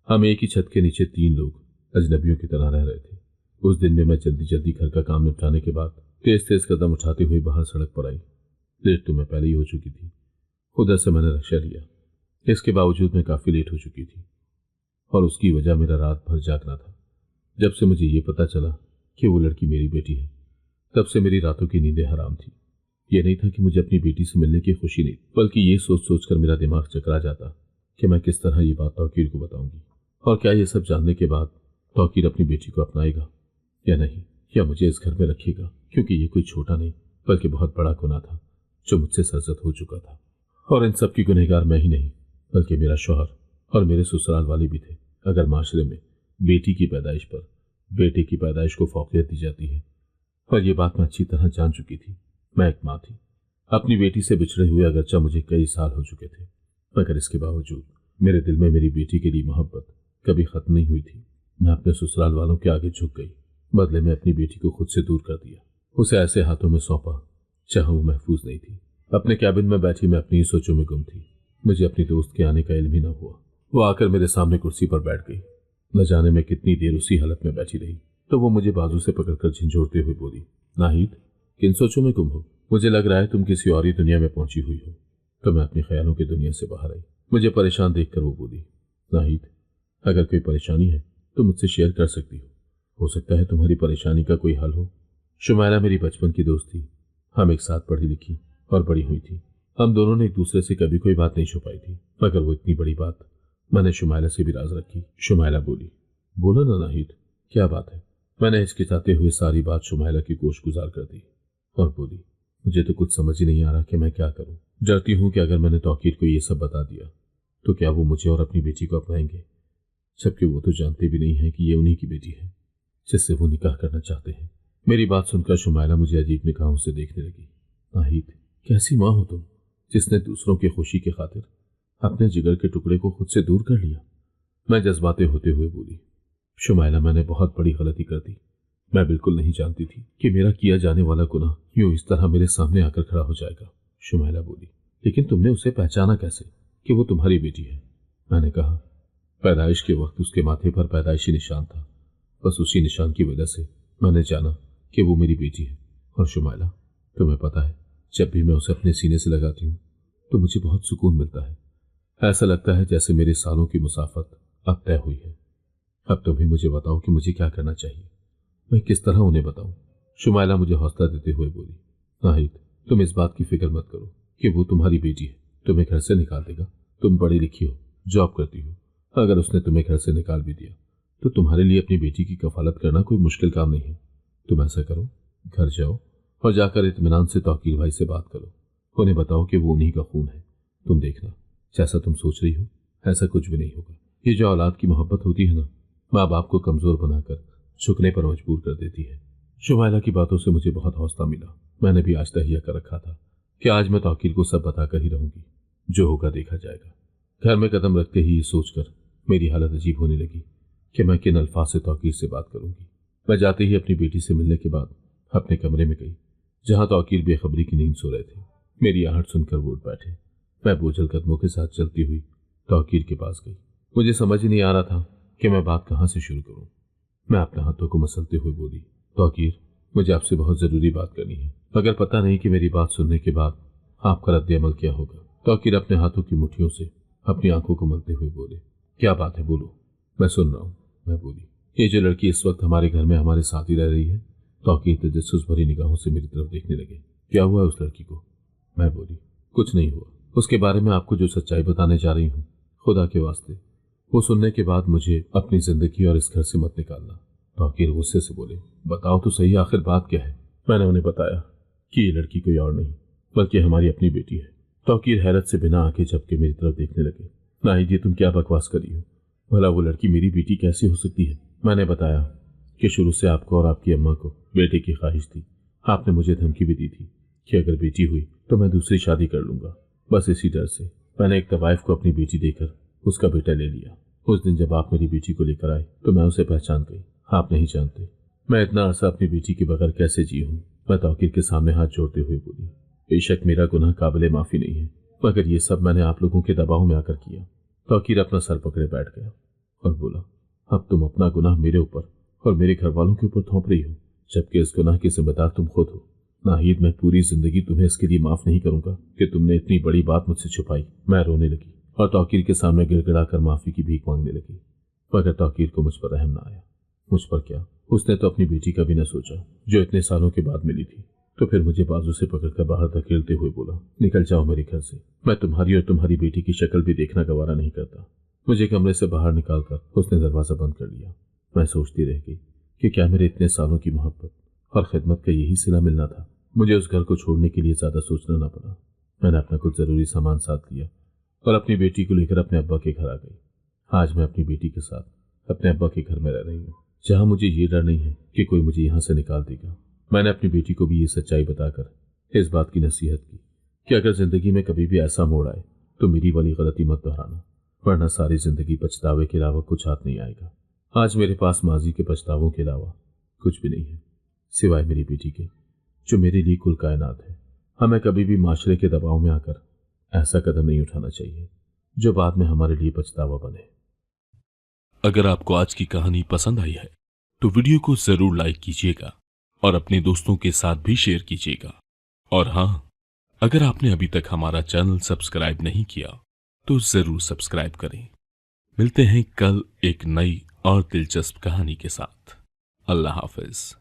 हम एक ही छत के नीचे 3 लोग अजनबियों की तरह रह रहे थे। उस दिन में मैं जल्दी जल्दी घर का काम निपटाने के बाद तेज तेज कदम उठाते हुए बाहर सड़क पर आई। लेट तो मैं पहले ही हो चुकी थी। उधर से मैंने रिक्शा लिया। इसके बावजूद मैं काफी लेट हो चुकी थी और उसकी वजह मेरा रात भर जागना था। जब से मुझे ये पता चला कि वो लड़की मेरी बेटी है, तब से मेरी रातों की नींदें हराम थी। ये नहीं था कि मुझे अपनी बेटी से मिलने की खुशी नहीं, बल्कि ये सोच सोच कर मेरा दिमाग चकरा जाता कि मैं किस तरह ये बात तौकीर को बताऊंगी और क्या ये सब जानने के बाद तौकीर अपनी बेटी को अपनाएगा या नहीं, या मुझे इस घर में रखेगा, क्योंकि ये कोई छोटा नहीं बल्कि बहुत बड़ा गुनाह था जो मुझसे सरजद हो चुका था। और इन सब की गुनहगार मैं ही नहीं बल्कि मेरा शौहर और मेरे ससुराल वाले भी थे। अगर माशरे में बेटी की पैदाइश पर बेटे की पैदाइश को फौकियत दी जाती है, और ये बात मैं अच्छी तरह जान चुकी थी। मैं एक माँ थी, अपनी बेटी से बिछड़े हुए अगरचा मुझे कई साल हो चुके थे, मगर इसके बावजूद मेरे दिल में मेरी बेटी के लिए मोहब्बत कभी खत्म नहीं हुई थी। मैं अपने ससुराल वालों के आगे झुक गई। बदले में अपनी बेटी को खुद से दूर कर दिया, उसे ऐसे हाथों में सौंपा जहां वो महफूज नहीं थी। अपने कैबिन में बैठी मैं अपनी सोचों में गुम थी। मुझे अपनी दोस्त के आने का इल्म ही न हुआ। वो आकर मेरे सामने कुर्सी पर बैठ गई। न जाने मैं कितनी देर उसी हालत में बैठी रही, तो वो मुझे बाजू से पकड़कर झिंझोड़ते हुए बोली, नाहिद, किन सोचों में गुम हो? मुझे लग रहा है तुम किसी और ही दुनिया में पहुंची हुई हो। तो मैं अपने ख्यालों की दुनिया से बाहर आई। मुझे परेशान देखकर वो बोली, नाहिद, अगर कोई परेशानी है तो मुझसे शेयर कर सकती हो सकता है तुम्हारी परेशानी का कोई हल हो। शुमाइला मेरी बचपन की दोस्त थी। हम एक साथ पढ़ी लिखी और बड़ी हुई थी। हम दोनों ने एक दूसरे से कभी कोई बात नहीं छुपाई थी, मगर वो इतनी बड़ी बात मैंने शुमाइला से भी राज रखी। शुमाइला बोली, बोलो ना नाहिद, क्या बात है? मैंने हिचकिचाते हुए सारी बात शुमाइला की गोश गुजार कर दी और बोली, मुझे तो कुछ समझ ही नहीं आ रहा कि मैं क्या करूं। डरती हूं कि अगर मैंने तौकीर को ये सब बता दिया तो क्या वो मुझे और अपनी बेटी को अपनाएंगे, जबकि वो तो जानते भी नहीं है कि ये उन्हीं की बेटी है जिससे वो निकाह करना चाहते हैं। मेरी बात सुनकर शुमाइला मुझे अजीब निगाहों से देखने लगी। नाहिद, कैसी माँ हो तुम, जिसने दूसरों की खुशी की खातिर अपने जिगर के टुकड़े को खुद से दूर कर लिया। मैं जज्बाते होते हुए बोली, शुमाइला, मैंने बहुत बड़ी गलती कर दी। मैं बिल्कुल नहीं जानती थी कि मेरा किया जाने वाला गुनाह यूं इस तरह मेरे सामने आकर खड़ा हो जाएगा। शुमाइला बोली, लेकिन तुमने उसे पहचाना कैसे कि वो तुम्हारी बेटी है? मैंने कहा, पैदाइश के वक्त उसके माथे पर पैदाइशी निशान था, बस उसी निशान की वजह से मैंने जाना कि वो मेरी बेटी है। और शुमाइला, तुम्हें पता है, जब भी मैं उसे अपने सीने से लगाती हूँ तो मुझे बहुत सुकून मिलता है। ऐसा लगता है जैसे मेरे सालों की मुसाफत अब तय हुई है। अब तुम ही मुझे बताओ कि मुझे क्या करना चाहिए, मैं किस तरह उन्हें बताऊं? शुमाइला मुझे हौसला देते हुए बोली, नाहिद, तुम इस बात की फिक्र मत करो कि वो तुम्हारी बेटी है, तुम्हें घर से निकाल देगा। तुम पढ़ी लिखी हो, जॉब करती हो, अगर उसने तुम्हें घर से निकाल भी दिया तो तुम्हारे लिए अपनी बेटी की कफालत करना कोई मुश्किल काम नहीं है। तुम ऐसा करो, घर जाओ और जाकर इत्मीनान से तौकीर भाई से बात करो। उन्हें बताओ कि वो उन्हीं का खून है। तुम देखना, जैसा तुम सोच रही हो ऐसा कुछ भी नहीं होगा। ये जो औलाद की मोहब्बत होती है ना, माँ बाप को कमजोर बनाकर झुकने पर मजबूर कर देती है। शुमाइला की बातों से मुझे बहुत हौसला मिला। मैंने भी आज तहिया कर रखा था कि आज मैं तौकीर को सब बताकर ही रहूंगी, जो होगा देखा जाएगा। घर में कदम रखते ही ये सोचकर मेरी हालत अजीब होने लगी कि मैं किन अल्फाज से तौकीर से बात करूंगी। मैं जाते ही अपनी बेटी से मिलने के बाद अपने कमरे में गई, जहां तौकीर बेखबरी की नींद सो रहे थे। मेरी आहट सुनकर वो उठ बैठे। मैं बोझल कदमों के साथ चलती हुई तौकीर के पास गई। मुझे समझ ही नहीं आ रहा था कि मैं बात कहां से शुरू करूं। मैं अपने हाथों को मसलते हुए बोली, तौकीर, मुझे आपसे बहुत जरूरी बात करनी है, मगर पता नहीं कि मेरी बात सुनने के बाद आपका रद्द अमल क्या होगा। तौकीर अपने हाथों की मुट्ठियों से अपनी आंखों को मलते हुए बोले, क्या बात है, बोलो, मैं सुन रहा हूं। मैं बोली, ये जो लड़की इस वक्त हमारे घर में हमारे साथ ही रह रही है। तौकीर तजस्सुस भरी निगाहों से मेरी तरफ देखने लगे। क्या हुआ उस लड़की को? मैं बोली, कुछ नहीं हुआ। उसके बारे में आपको जो सच्चाई बताने जा रही हूँ, खुदा के वास्ते वो सुनने के बाद मुझे अपनी जिंदगी और इस घर से मत निकालना। तौकीर गुस्से से बोले, बताओ तो सही, आखिर बात क्या है? मैंने उन्हें बताया कि ये लड़की कोई और नहीं बल्कि हमारी अपनी बेटी है। तौकीर हैरत से बिना आंखें झपके मेरी तरफ देखने लगे। नाहिद, ये तुम क्या बकवास करी हो? भला वो लड़की मेरी बेटी कैसे हो सकती है? मैंने बताया कि शुरू से आपको और आपकी अम्मा को बेटे की ख्वाहिश थी। आपने मुझे धमकी भी दी थी कि अगर बेटी हुई तो मैं दूसरी शादी कर लूंगा। बस इसी डर से मैंने एक तवाइफ को अपनी बेटी देकर उसका बेटा ले लिया। उस दिन जब आप मेरी बेटी को लेकर आए तो मैं उसे पहचान गई। आप नहीं जानते मैं इतना अरसा अपनी बेटी के बगैर कैसे जी हूँ। मैं तौकीर के सामने हाथ जोड़ते हुए बोली, बेशक मेरा गुनाह काबिले माफी नहीं है, मगर ये सब मैंने आप लोगों के दबाव में आकर किया। तौकीर अपना सर पकड़े बैठ गया और बोला, अब तुम अपना गुनाह मेरे ऊपर और मेरे घर वालों के ऊपर थोप रही हो, जबकि इस गुनाह की जिम्मेदार तुम खुद हो। नाहिद, मैं पूरी जिंदगी तुम्हें इसके लिए माफ नहीं करूंगा कि तुमने इतनी बड़ी बात मुझसे छुपाई। मैं रोने लगी और तौकीर के सामने गिड़गिड़ाकर माफी की भीख मांगने लगी, मगर तौकीर को मुझ पर रहम न आया। मुझ पर क्या, उसने तो अपनी बेटी का भी न सोचा जो इतने सालों के बाद मिली थी। तो फिर मुझे बाजू से पकड़कर बाहर धकेलते हुए बोला, निकल जाओ मेरे घर से। मैं तुम्हारी और तुम्हारी बेटी की शक्ल भी देखना गवारा नहीं करता। मुझे कमरे से बाहर निकालकर उसने दरवाजा बंद कर लिया। मैं सोचती रह गई कि क्या मेरे इतने सालों की मोहब्बत और खिदमत का यही सिला मिलना था। मुझे उस घर को छोड़ने के लिए ज्यादा सोचना न पड़ा। मैंने अपना कुछ जरूरी सामान साथ लिया और अपनी बेटी को लेकर अपने अब्बा के घर आ गई। आज मैं अपनी बेटी के साथ अपने अब्बा के घर में रह रही हूँ, जहाँ मुझे ये डर नहीं है कि कोई मुझे यहाँ से निकाल देगा। मैंने अपनी बेटी को भी ये सच्चाई बताकर इस बात की नसीहत की कि अगर जिंदगी में कभी भी ऐसा मोड़ आए तो मेरी वाली गलती मत दोहराना, वरना सारी जिंदगी पछतावे के अलावा कुछ हाथ नहीं आएगा। आज मेरे पास माजी के पछतावों के अलावा कुछ भी नहीं है, सिवाय मेरी बेटी के, जो मेरे लिए कुल कायनात है। हमें कभी भी माशरे के दबाव में आकर ऐसा कदम नहीं उठाना चाहिए जो बाद में हमारे लिए पछतावा बने। अगर आपको आज की कहानी पसंद आई है तो वीडियो को जरूर लाइक कीजिएगा और अपने दोस्तों के साथ भी शेयर कीजिएगा। और हाँ, अगर आपने अभी तक हमारा चैनल सब्सक्राइब नहीं किया तो जरूर सब्सक्राइब करें। मिलते हैं कल एक नई और दिलचस्प कहानी के साथ। अल्लाह हाफिज।